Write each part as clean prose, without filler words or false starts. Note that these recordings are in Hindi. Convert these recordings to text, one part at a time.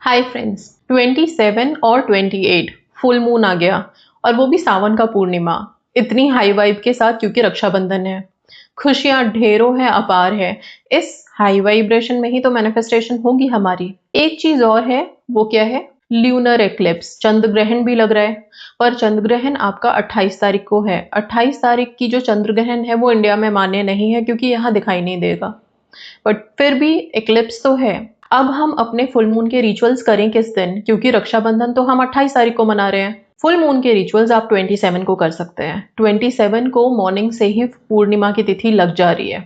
हाय फ्रेंड्स, 27 और 28 फुल मून आ गया और वो भी सावन का पूर्णिमा। इतनी हाई वाइब के साथ क्योंकि रक्षाबंधन है। खुशियां ढेरों है, अपार है। इस हाई वाइब्रेशन में ही तो मैनिफेस्टेशन होगी हमारी। एक चीज और है, वो क्या है? ल्यूनर एक्लिप्स, चंद्र ग्रहण भी लग रहा है। पर चंद्र ग्रहण आपका 28 तारीख को है। 28 तारीख की जो चंद्र ग्रहण है वो इंडिया में मान्य नहीं है क्योंकि यहाँ दिखाई नहीं देगा, बट फिर भी एक्लिप्स तो है। अब हम अपने फुल मून के रिचुअल्स करें किस दिन? क्योंकि रक्षाबंधन तो हम 28 तारीख को मना रहे हैं। फुल मून के रिचुअल्स आप 27 को कर सकते हैं। 27 को मॉर्निंग से ही पूर्णिमा की तिथि लग जा रही है,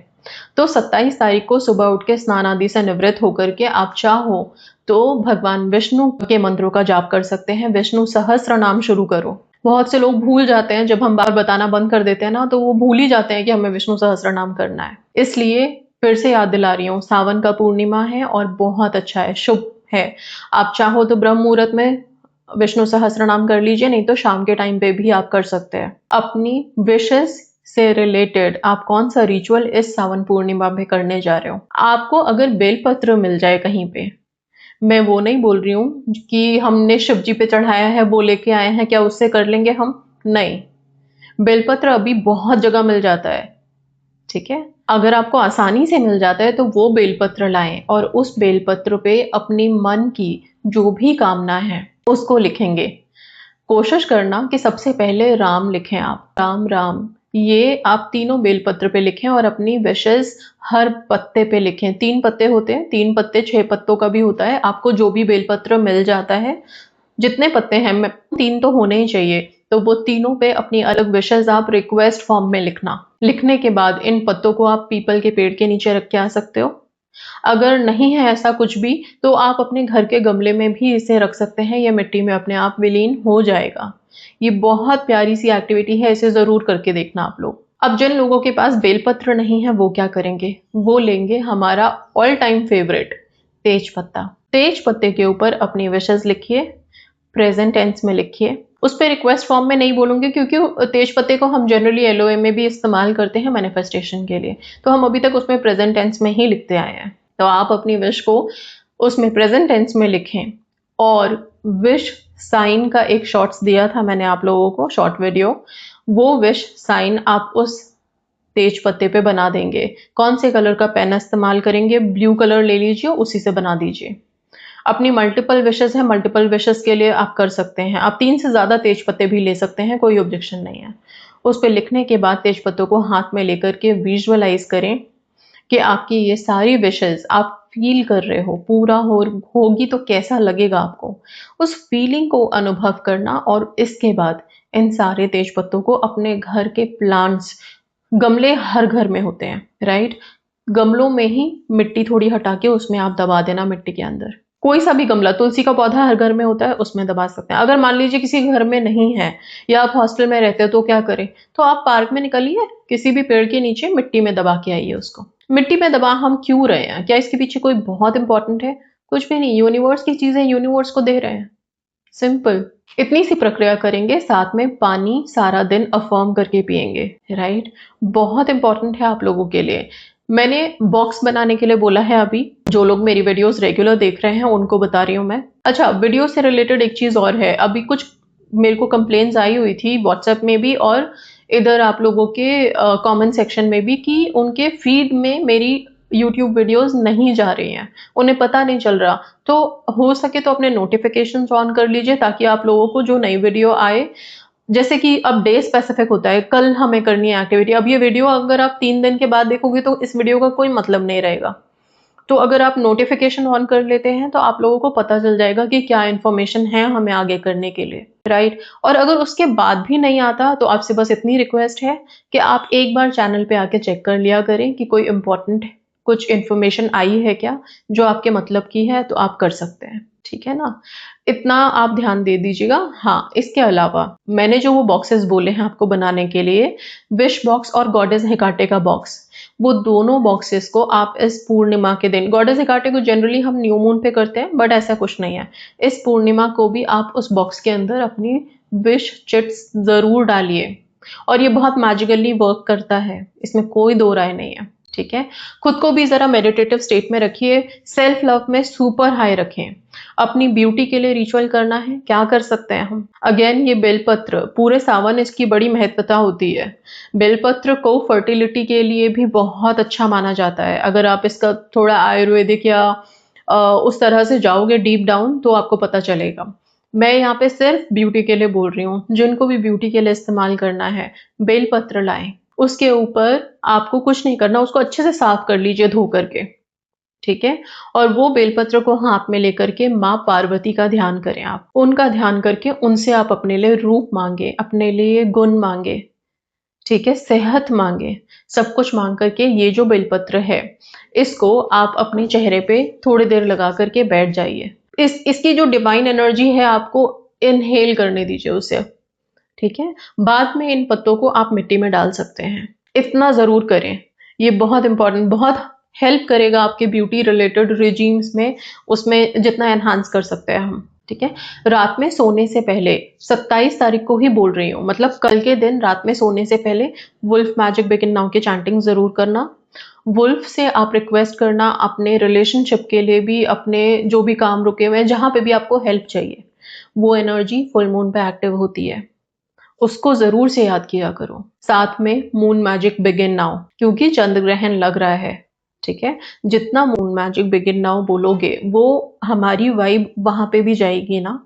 तो 27 तारीख को सुबह उठ के स्नान आदि से निवृत्त होकर के आप चाहो तो भगवान विष्णु के मंत्रों का जाप कर सकते हैं। विष्णु सहस्त्र नाम शुरू करो। बहुत से लोग भूल जाते हैं, जब हम बार बताना बंद कर देते हैं ना, तो वो भूल ही जाते हैं कि हमें विष्णु सहस्त्र नाम करना है। इसलिए फिर से याद दिला रही हूँ, सावन का पूर्णिमा है और बहुत अच्छा है, शुभ है। आप चाहो तो ब्रह्म मुहूर्त में विष्णु सहस्त्र नाम कर लीजिए, नहीं तो शाम के टाइम पे भी आप कर सकते हैं। अपनी विशेष से रिलेटेड आप कौन सा रिचुअल इस सावन पूर्णिमा में करने जा रहे हो? आपको अगर बेलपत्र मिल जाए कहीं पे, मैं वो नहीं बोल रही हूँ कि हमने शिव जी पे चढ़ाया है वो लेके आए हैं, क्या उससे कर लेंगे हम? नहीं, बेलपत्र अभी बहुत जगह मिल जाता है। ठीक है, अगर आपको आसानी से मिल जाता है तो वो बेलपत्र लाएं और उस बेलपत्र पे अपनी मन की जो भी कामना है उसको लिखेंगे। कोशिश करना कि सबसे पहले राम लिखें, आप राम राम, ये आप तीनों बेलपत्र पे लिखें और अपनी विशेष हर पत्ते पे लिखें। 3 पत्ते होते हैं, 3 पत्ते 6 पत्तों का भी होता है। आपको जो भी बेलपत्र मिल जाता है, जितने पत्ते हैं, 3 तो होने ही चाहिए, तो वो तीनों पे अपनी अलग विशेष आप रिक्वेस्ट फॉर्म में लिखना। लिखने के बाद इन पत्तों को आप पीपल के पेड़ के नीचे रख के आ सकते हो। अगर नहीं है ऐसा कुछ भी, तो आप अपने घर के गमले में भी इसे रख सकते हैं। ये मिट्टी में अपने आप विलीन हो जाएगा। ये बहुत प्यारी सी एक्टिविटी है, इसे जरूर करके देखना आप लोग। अब जिन लोगों के पास बेलपत्र नहीं है वो क्या करेंगे? वो लेंगे हमारा ऑल टाइम फेवरेट तेज पत्ता। तेज पत्ते के ऊपर अपनी विशेष लिखिए, प्रेजेंट टेंस में लिखिए। उस पर रिक्वेस्ट फॉर्म में नहीं बोलूंगी क्योंकि तेज पत्ते को हम जनरली एलओए में भी इस्तेमाल करते हैं मैनिफेस्टेशन के लिए, तो हम अभी तक उसमें प्रेजेंट टेंस में ही लिखते आए हैं। तो आप अपनी विश को उसमें प्रेजेंट टेंस में लिखें। और विश साइन का एक शॉर्ट्स दिया था मैंने आप लोगों को, शॉर्ट वीडियो, वो विश साइन आप उस तेज पत्ते पे बना देंगे। कौन से कलर का पेन इस्तेमाल करेंगे? ब्लू कलर ले लीजिए, उसी से बना दीजिए। अपनी मल्टीपल विशेस है, मल्टीपल विशेस के लिए आप कर सकते हैं। आप 3 से ज्यादा तेज पत्ते भी ले सकते हैं, कोई ऑब्जेक्शन नहीं है। उस पर लिखने के बाद तेज पत्तों को हाथ में लेकर के विजुअलाइज करें कि आपकी ये सारी विशेस आप फील कर रहे हो, पूरा होगी तो कैसा लगेगा आपको, उस फीलिंग को अनुभव करना। और इसके बाद इन सारे तेज पत्तों को अपने घर के प्लांट्स, गमले हर घर में होते हैं राइट, गमलों में ही मिट्टी थोड़ी हटा के उसमें आप दबा देना। मिट्टी के अंदर कोई सा भी गमला, तुलसी का पौधा हर घर में होता है, उसमें दबा सकते हैं। अगर मान लीजिए किसी घर में नहीं है या आप हॉस्टल में रहते हो तो क्या करें? तो आप पार्क में निकलिए, किसी भी पेड़ के नीचे मिट्टी में दबा के आइए उसको। मिट्टी में दबा हम क्यों रहे हैं? क्या इसके पीछे कोई बहुत इंपॉर्टेंट है? कुछ भी नहीं, यूनिवर्स की चीजें यूनिवर्स को दे रहे हैं, सिंपल। इतनी सी प्रक्रिया करेंगे, साथ में पानी सारा दिन अफर्म करके पिएंगे राइट। बहुत इंपॉर्टेंट है आप लोगों के लिए। मैंने बॉक्स बनाने के लिए बोला है। अभी जो लोग मेरी वीडियोस रेगुलर देख रहे हैं उनको बता रही हूँ मैं। अच्छा, वीडियो से रिलेटेड एक चीज और है। अभी कुछ मेरे को कंप्लेन्स आई हुई थी व्हाट्सएप में भी और इधर आप लोगों के कमेंट सेक्शन में भी कि उनके फीड में मेरी यूट्यूब वीडियोस नहीं जा रही हैं, उन्हें पता नहीं चल रहा। तो हो सके तो अपने नोटिफिकेशंस ऑन कर लीजिए ताकि आप लोगों को जो नई वीडियो आए, जैसे कि अब डे स्पेसिफिक होता है, कल हमें करनी है एक्टिविटी। अब ये वीडियो अगर आप 3 दिन के बाद देखोगे तो इस वीडियो का कोई मतलब नहीं रहेगा। तो अगर आप नोटिफिकेशन ऑन कर लेते हैं तो आप लोगों को पता चल जाएगा कि क्या इन्फॉर्मेशन है हमें आगे करने के लिए राइट। और अगर उसके बाद भी नहीं आता तो आपसे बस इतनी रिक्वेस्ट है कि आप एक बार चैनल पे आके चेक कर लिया करें कि कोई इंपॉर्टेंट कुछ इन्फॉर्मेशन आई है क्या जो आपके मतलब की है, तो आप कर सकते हैं। ठीक है ना, इतना आप ध्यान दे दीजिएगा। हाँ, इसके अलावा मैंने जो वो बॉक्सेस बोले हैं आपको बनाने के लिए, विश बॉक्स और गॉडेस हेकाटे का बॉक्स, वो दोनों बॉक्सेस को आप इस पूर्णिमा के दिन, गॉडेस हेकाटे को जनरली हम न्यू मून पे करते हैं बट ऐसा कुछ नहीं है, इस पूर्णिमा को भी आप उस बॉक्स के अंदर अपनी विश चिट्स जरूर डालिए। और ये बहुत मैजिकली वर्क करता है, इसमें कोई दो राय नहीं है। ठीक है। खुद को भी जरा मेडिटेटिव स्टेट में रखिए, सेल्फ लव में सुपर हाई रखें। अपनी ब्यूटी के लिए रिचुअल करना है, क्या कर सकते हैं हम? अगेन ये बेलपत्र, पूरे सावन इसकी बड़ी महत्वता होती है। बेलपत्र को फर्टिलिटी के लिए भी बहुत अच्छा माना जाता है। अगर आप इसका थोड़ा आयुर्वेदिक या उस तरह से जाओगे डीप डाउन तो आपको पता चलेगा। मैं यहाँ पे सिर्फ ब्यूटी के लिए बोल रही हूँ, जिनको भी ब्यूटी के लिए इस्तेमाल करना है, बेलपत्र लाएं। उसके ऊपर आपको कुछ नहीं करना, उसको अच्छे से साफ कर लीजिए धो करके, ठीक है। और वो बेलपत्र को हाथ में लेकर के माँ पार्वती का ध्यान करें, आप उनका ध्यान करके उनसे आप अपने लिए रूप मांगे, अपने लिए गुण मांगे, ठीक है, सेहत मांगे, सब कुछ मांग करके ये जो बेलपत्र है इसको आप अपने चेहरे पे थोड़ी देर लगा करके बैठ जाइए। इसकी जो डिवाइन एनर्जी है आपको इनहेल करने दीजिए उसे, ठीक है। बाद में इन पत्तों को आप मिट्टी में डाल सकते हैं, इतना जरूर करें। ये बहुत इंपॉर्टेंट, बहुत हेल्प करेगा आपके ब्यूटी रिलेटेड रिजीम्स में, उसमें जितना एनहांस कर सकते हैं हम, ठीक है। रात में सोने से पहले, 27 तारीख को ही बोल रही हूँ, मतलब कल के दिन रात में सोने से पहले वुल्फ मैजिक बिगिन नाउ की चैंटिंग जरूर करना। वुल्फ से आप रिक्वेस्ट करना अपने रिलेशनशिप के लिए भी, अपने जो भी काम रुके हुए हैं, जहां पे भी आपको हेल्प चाहिए, वो एनर्जी फुल मून पे एक्टिव होती है, उसको जरूर से याद किया करो। साथ में मून मैजिक बिगिन नाउ, क्योंकि चंद्र ग्रहण लग रहा है, ठीक है। जितना मून मैजिक बिगिन नाउ बोलोगे वो हमारी वाइब वहां पे भी जाएगी ना,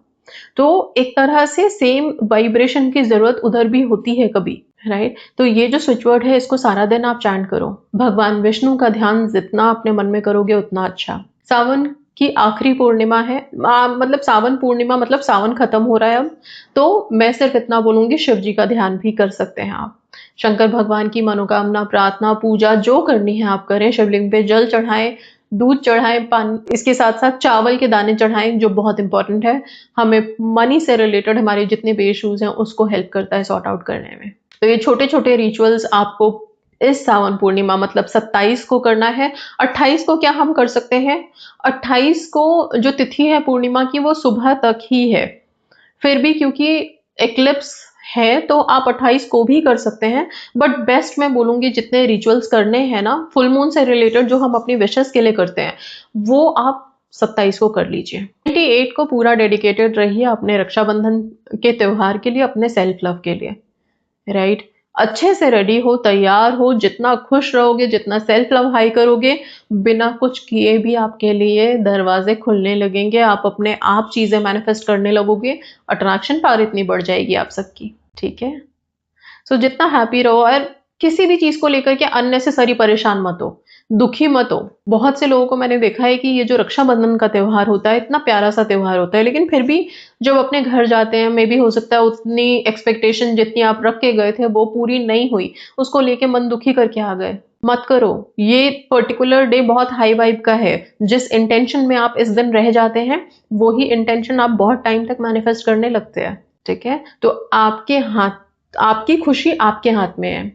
तो एक तरह से सेम वाइब्रेशन की जरूरत उधर भी होती है कभी, राइट। तो ये जो स्विच वर्ड है इसको सारा दिन आप चैंट करो। भगवान विष्णु का ध्यान जितना अपने मन में करोगे उतना अच्छा। सावन की आखिरी पूर्णिमा है, मतलब सावन पूर्णिमा, मतलब सावन खत्म हो रहा है अब, तो मैं सिर्फ इतना बोलूंगी शिव जी का ध्यान भी कर सकते हैं आप। शंकर भगवान की मनोकामना, प्रार्थना, पूजा जो करनी है आप करें। शिवलिंग पे जल चढ़ाएं, दूध चढ़ाएं, पान, इसके साथ साथ चावल के दाने चढ़ाएं, जो बहुत इंपॉर्टेंट है, हमें मनी से रिलेटेड हमारे जितने भी इश्यूज हैं उसको हेल्प करता है सॉर्ट आउट करने में। तो ये छोटे छोटे रिचुअल्स आपको इस सावन पूर्णिमा, मतलब 27 को करना है। 28 को क्या हम कर सकते हैं, 28 को जो तिथि है पूर्णिमा की वो सुबह तक ही है, फिर भी क्योंकि एक्लिप्स है तो आप 28 को भी कर सकते हैं। बट बेस्ट मैं बोलूंगी जितने रिचुअल्स करने हैं ना फुल मून से रिलेटेड, जो हम अपनी विशेस के लिए करते हैं, वो आप 27 को कर लीजिए। 28 को पूरा डेडिकेटेड रहिए अपने रक्षाबंधन के त्योहार के लिए, अपने सेल्फ लव के लिए, राइट। अच्छे से रेडी हो, तैयार हो, जितना खुश रहोगे, जितना सेल्फ लव हाई करोगे, बिना कुछ किए भी आपके लिए दरवाजे खुलने लगेंगे, आप अपने आप चीजें मैनिफेस्ट करने लगोगे, अट्रैक्शन पावर इतनी बढ़ जाएगी आप सबकी, ठीक है। सो जितना हैप्पी रहो, और किसी भी चीज को लेकर के अननेसेसरी परेशान मत हो, दुखी मत हो। बहुत से लोगों को मैंने देखा है कि ये जो रक्षाबंधन का त्योहार होता है इतना प्यारा सा त्योहार होता है, लेकिन फिर भी जब अपने घर जाते हैं, मे भी हो सकता है उतनी एक्सपेक्टेशन जितनी आप रख के गए थे वो पूरी नहीं हुई, उसको लेके मन दुखी करके आ गए। मत करो। ये पर्टिकुलर डे बहुत हाई वाइब का है, जिस इंटेंशन में आप इस दिन रह जाते हैं वही इंटेंशन आप बहुत टाइम तक मैनिफेस्ट करने लगते हैं, ठीक है। तो आपके हाथ, आपकी खुशी आपके हाथ में है,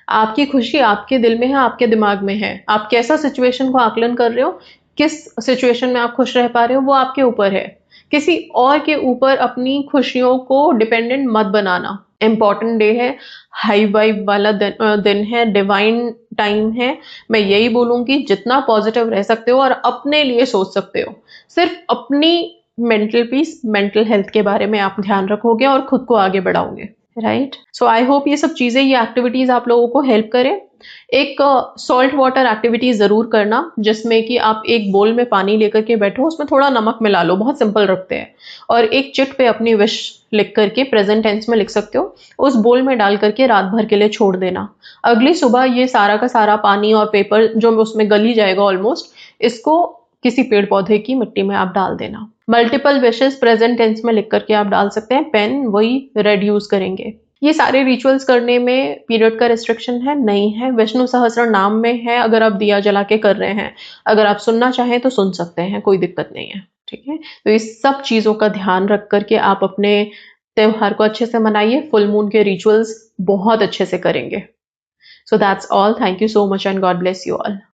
आपकी खुशी आपके दिल में है, आपके दिमाग में है। आप कैसा सिचुएशन को आकलन कर रहे हो, किस सिचुएशन में आप खुश रह पा रहे हो, वो आपके ऊपर है। किसी और के ऊपर अपनी खुशियों को डिपेंडेंट मत बनाना। इंपॉर्टेंट डे है, हाई वाइब वाला दिन है, डिवाइन टाइम है। मैं यही बोलूंगी जितना पॉजिटिव रह सकते हो और अपने लिए सोच सकते हो, सिर्फ अपनी मेंटल पीस, मेंटल हेल्थ के बारे में आप ध्यान रखोगे और खुद को आगे बढ़ाओगे, राइट। सो आई होप ये सब चीजें, ये एक्टिविटीज आप लोगों को हेल्प करें। एक सॉल्ट वाटर एक्टिविटी जरूर करना, जिसमें कि आप एक बोल में पानी लेकर के बैठो, उसमें थोड़ा नमक मिला लो, बहुत सिंपल रखते हैं, और एक चिट पे अपनी विश लिख करके, प्रेजेंट टेंस में लिख सकते हो, उस बोल में डाल करके रात भर के लिए छोड़ देना। अगली सुबह ये सारा का सारा पानी और पेपर जो उसमें गल ही जाएगा ऑलमोस्ट, इसको किसी पेड़ पौधे की मिट्टी में आप डाल देना। मल्टीपल विशेस प्रेजेंट टेंस में लिख करके आप डाल सकते हैं, पेन वही रेड यूज करेंगे। ये सारे रिचुअल्स करने में पीरियड का रिस्ट्रिक्शन है नहीं है, विष्णु सहस्त्र नाम में है, अगर आप दिया जला के कर रहे हैं, अगर आप सुनना चाहें तो सुन सकते हैं, कोई दिक्कत नहीं है, ठीक है। तो इस सब चीजों का ध्यान रख करके आप अपने त्योहार को अच्छे से मनाइए, फुल मून के रिचुअल्स बहुत अच्छे से करेंगे। So that's all, thank you so much and God bless you all.